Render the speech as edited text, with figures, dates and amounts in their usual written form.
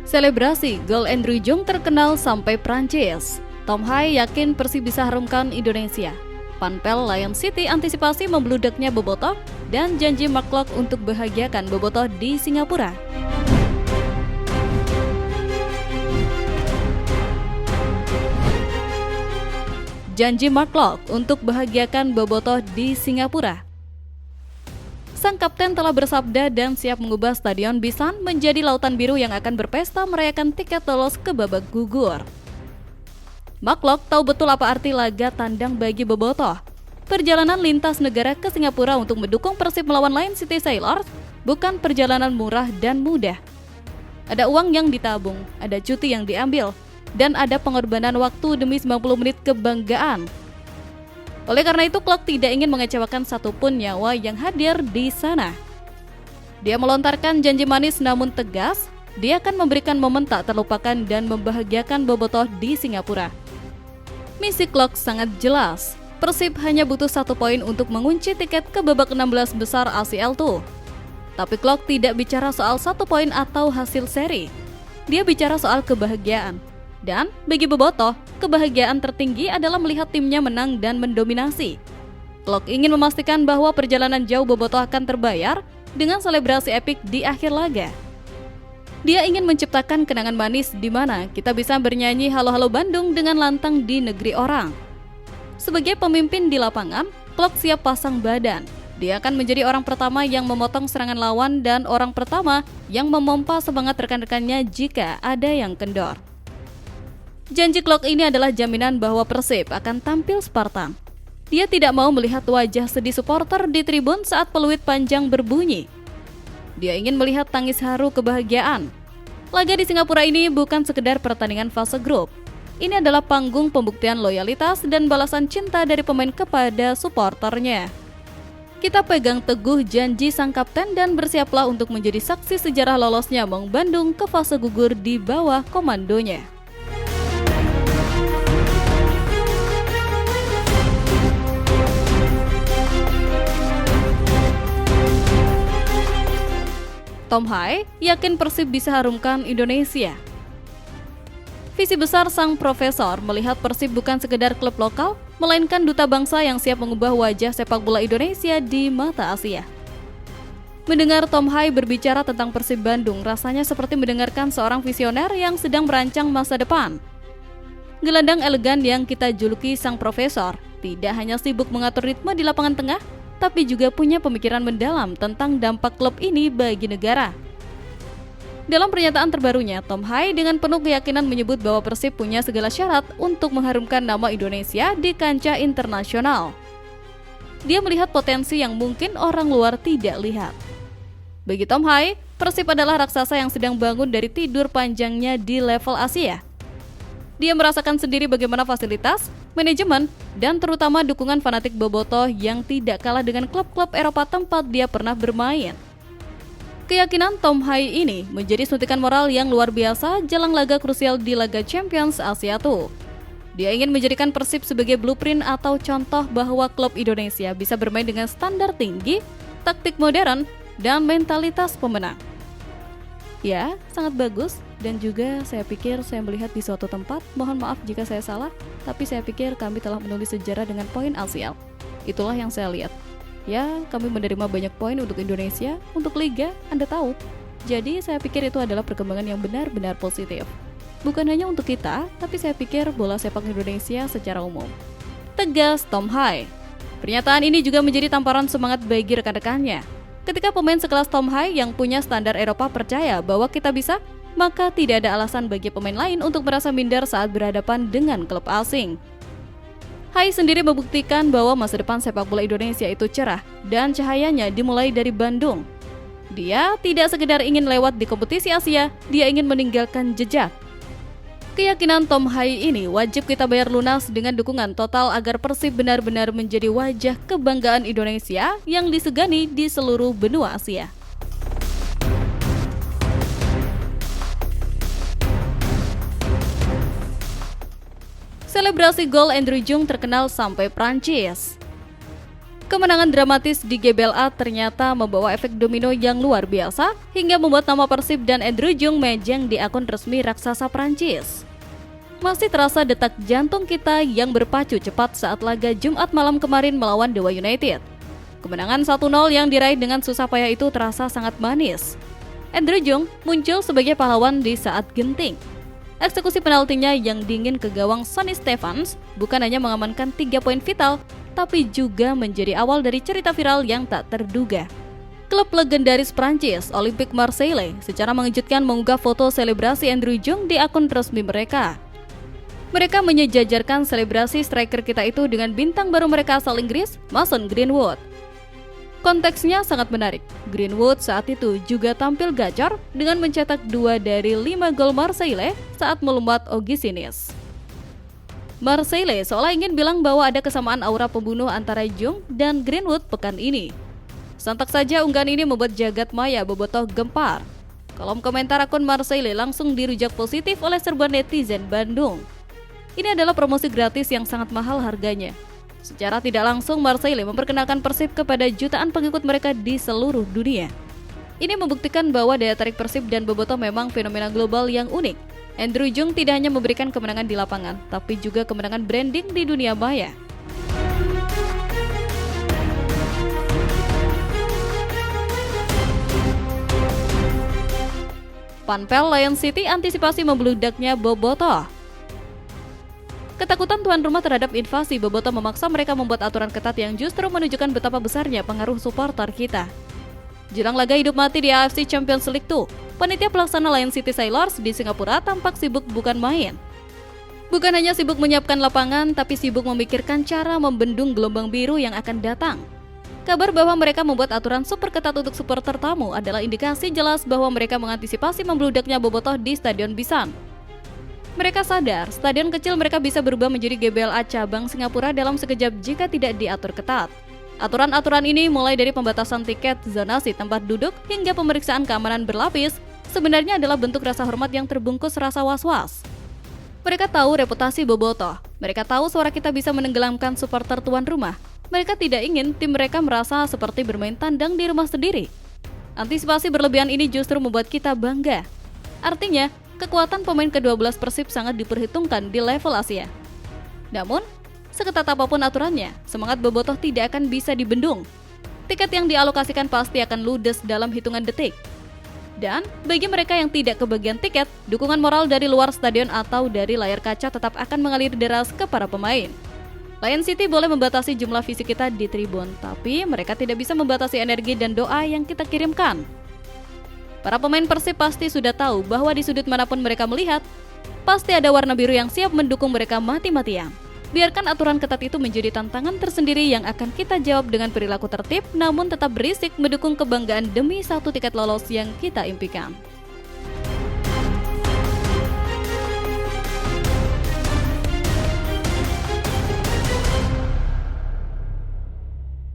Selebrasi gol Andrew Jung terkenal sampai Prancis. Tom Hai yakin Persib bisa harumkan Indonesia. Panpel Lion City antisipasi membludaknya Bobotoh dan janji Mark Klok untuk bahagiakan Bobotoh di Singapura. Janji Mark Klok untuk bahagiakan Bobotoh di Singapura. Sang kapten telah bersabda dan siap mengubah Stadion Bisan menjadi lautan biru yang akan berpesta merayakan tiket lolos ke babak gugur. Mark Klok tahu betul apa arti laga tandang bagi Bobotoh. Perjalanan lintas negara ke Singapura untuk mendukung Persib melawan Lion City Sailors bukan perjalanan murah dan mudah. Ada uang yang ditabung, ada cuti yang diambil, dan ada pengorbanan waktu demi 90 menit kebanggaan. Oleh karena itu, Klok tidak ingin mengecewakan satupun nyawa yang hadir di sana. Dia melontarkan janji manis namun tegas, dia akan memberikan momen tak terlupakan dan membahagiakan Bobotoh di Singapura. Misi Klok sangat jelas, Persib hanya butuh 1 poin untuk mengunci tiket ke babak 16 besar ACL II. Tapi Klok tidak bicara soal 1 poin atau hasil seri, dia bicara soal kebahagiaan. Dan bagi Bobotoh, kebahagiaan tertinggi adalah melihat timnya menang dan mendominasi. Klok ingin memastikan bahwa perjalanan jauh Bobotoh akan terbayar dengan selebrasi epik di akhir laga. Dia ingin menciptakan kenangan manis di mana kita bisa bernyanyi halo-halo Bandung dengan lantang di negeri orang. Sebagai pemimpin di lapangan, Klok siap pasang badan. Dia akan menjadi orang pertama yang memotong serangan lawan dan orang pertama yang memompa semangat rekan-rekannya jika ada yang kendor. Janji Klok ini adalah jaminan bahwa Persib akan tampil Spartan. Dia tidak mau melihat wajah sedih supporter di tribun saat peluit panjang berbunyi. Dia ingin melihat tangis haru kebahagiaan. Laga di Singapura ini bukan sekedar pertandingan fase grup. Ini adalah panggung pembuktian loyalitas dan balasan cinta dari pemain kepada supporternya. Kita pegang teguh janji sang kapten dan bersiaplah untuk menjadi saksi sejarah lolosnya Maung Bandung ke fase gugur di bawah komandonya. Tom Hai yakin Persib bisa harumkan Indonesia. Visi besar sang profesor melihat Persib bukan sekedar klub lokal, melainkan duta bangsa yang siap mengubah wajah sepak bola Indonesia di mata Asia. Mendengar Tom Hai berbicara tentang Persib Bandung rasanya seperti mendengarkan seorang visioner yang sedang merancang masa depan. Gelandang elegan yang kita juluki sang profesor tidak hanya sibuk mengatur ritme di lapangan tengah, tapi juga punya pemikiran mendalam tentang dampak klub ini bagi negara. Dalam pernyataan terbarunya, Tom Hai dengan penuh keyakinan menyebut bahwa Persib punya segala syarat untuk mengharumkan nama Indonesia di kancah internasional. Dia melihat potensi yang mungkin orang luar tidak lihat. Bagi Tom Hai, Persib adalah raksasa yang sedang bangun dari tidur panjangnya di level Asia. Dia merasakan sendiri bagaimana fasilitas, manajemen, dan terutama dukungan fanatik Bobotoh yang tidak kalah dengan klub-klub Eropa tempat dia pernah bermain. Keyakinan Tom Hai ini menjadi suntikan moral yang luar biasa jelang laga krusial di Laga Champions Asia II. Dia ingin menjadikan Persib sebagai blueprint atau contoh bahwa klub Indonesia bisa bermain dengan standar tinggi, taktik modern, dan mentalitas pemenang. Ya, sangat bagus. Dan juga saya pikir saya melihat di suatu tempat, mohon maaf jika saya salah, tapi saya pikir kami telah menulis sejarah dengan poin ACL. Itulah yang saya lihat. Ya, kami menerima banyak poin untuk Indonesia, untuk Liga, Anda tahu. Jadi saya pikir itu adalah perkembangan yang benar-benar positif. Bukan hanya untuk kita, tapi saya pikir bola sepak Indonesia secara umum. Tegas Tom Hai. Pernyataan ini juga menjadi tamparan semangat bagi rekan-rekannya. Ketika pemain sekelas Tom Hai yang punya standar Eropa percaya bahwa kita bisa, maka tidak ada alasan bagi pemain lain untuk merasa minder saat berhadapan dengan klub asing. Hai sendiri membuktikan bahwa masa depan sepak bola Indonesia itu cerah dan cahayanya dimulai dari Bandung. Dia tidak sekedar ingin lewat di kompetisi Asia, dia ingin meninggalkan jejak. Keyakinan Tom Hai ini wajib kita bayar lunas dengan dukungan total agar Persib benar-benar menjadi wajah kebanggaan Indonesia yang disegani di seluruh benua Asia. Selebrasi gol Andrew Jung terkenal sampai Prancis. Kemenangan dramatis di GBLA ternyata membawa efek domino yang luar biasa hingga membuat nama Persib dan Andrew Jung mejeng di akun resmi raksasa Prancis. Masih terasa detak jantung kita yang berpacu cepat saat laga Jumat malam kemarin melawan Dewa United. Kemenangan 1-0 yang diraih dengan susah payah itu terasa sangat manis. Andrew Jung muncul sebagai pahlawan di saat genting. Eksekusi penaltinya yang dingin ke gawang Sonny Stevens bukan hanya mengamankan 3 poin vital, tapi juga menjadi awal dari cerita viral yang tak terduga. Klub legendaris Prancis, Olympique Marseille, secara mengejutkan mengunggah foto selebrasi Andrew Jung di akun resmi mereka. Mereka menyejajarkan selebrasi striker kita itu dengan bintang baru mereka asal Inggris, Mason Greenwood. Konteksnya sangat menarik. Greenwood saat itu juga tampil gacor dengan mencetak 2 dari 5 gol Marseille saat melumat Ogisinis. Marseille seolah ingin bilang bahwa ada kesamaan aura pembunuh antara Jung dan Greenwood pekan ini. Sontak saja unggahan ini membuat jagat maya bobotoh gempar. Kolom komentar akun Marseille langsung dirujak positif oleh serbuan netizen Bandung. Ini adalah promosi gratis yang sangat mahal harganya. Secara tidak langsung Marseille memperkenalkan Persib kepada jutaan pengikut mereka di seluruh dunia. Ini membuktikan bahwa daya tarik Persib dan bobotoh memang fenomena global yang unik. Andrew Jung tidak hanya memberikan kemenangan di lapangan, tapi juga kemenangan branding di dunia maya. Panpel Lion City antisipasi membludaknya bobotoh. Ketakutan tuan rumah terhadap invasi bobotoh memaksa mereka membuat aturan ketat yang justru menunjukkan betapa besarnya pengaruh supporter kita. Jelang laga hidup mati di AFC Champions League 2, panitia pelaksana Lion City Sailors di Singapura tampak sibuk bukan main. Bukan hanya sibuk menyiapkan lapangan, tapi sibuk memikirkan cara membendung gelombang biru yang akan datang. Kabar bahwa mereka membuat aturan super ketat untuk supporter tamu adalah indikasi jelas bahwa mereka mengantisipasi membludaknya bobotoh di Stadion Bishan. Mereka sadar, stadion kecil mereka bisa berubah menjadi GBLA cabang Singapura dalam sekejap jika tidak diatur ketat. Aturan-aturan ini mulai dari pembatasan tiket, zonasi tempat duduk, hingga pemeriksaan keamanan berlapis, sebenarnya adalah bentuk rasa hormat yang terbungkus rasa was-was. Mereka tahu reputasi bobotoh, mereka tahu suara kita bisa menenggelamkan supporter tuan rumah. Mereka tidak ingin tim mereka merasa seperti bermain tandang di rumah sendiri. Antisipasi berlebihan ini justru membuat kita bangga. Artinya, kekuatan pemain ke-12 Persib sangat diperhitungkan di level Asia. Namun, seketat apapun aturannya, semangat bobotoh tidak akan bisa dibendung. Tiket yang dialokasikan pasti akan ludes dalam hitungan detik. Dan, bagi mereka yang tidak kebagian tiket, dukungan moral dari luar stadion atau dari layar kaca tetap akan mengalir deras ke para pemain. Lion City boleh membatasi jumlah fisik kita di tribun, tapi mereka tidak bisa membatasi energi dan doa yang kita kirimkan. Para pemain Persib pasti sudah tahu bahwa di sudut manapun mereka melihat, pasti ada warna biru yang siap mendukung mereka mati-matian. Biarkan aturan ketat itu menjadi tantangan tersendiri yang akan kita jawab dengan perilaku tertib, namun tetap berisik mendukung kebanggaan demi 1 tiket lolos yang kita impikan.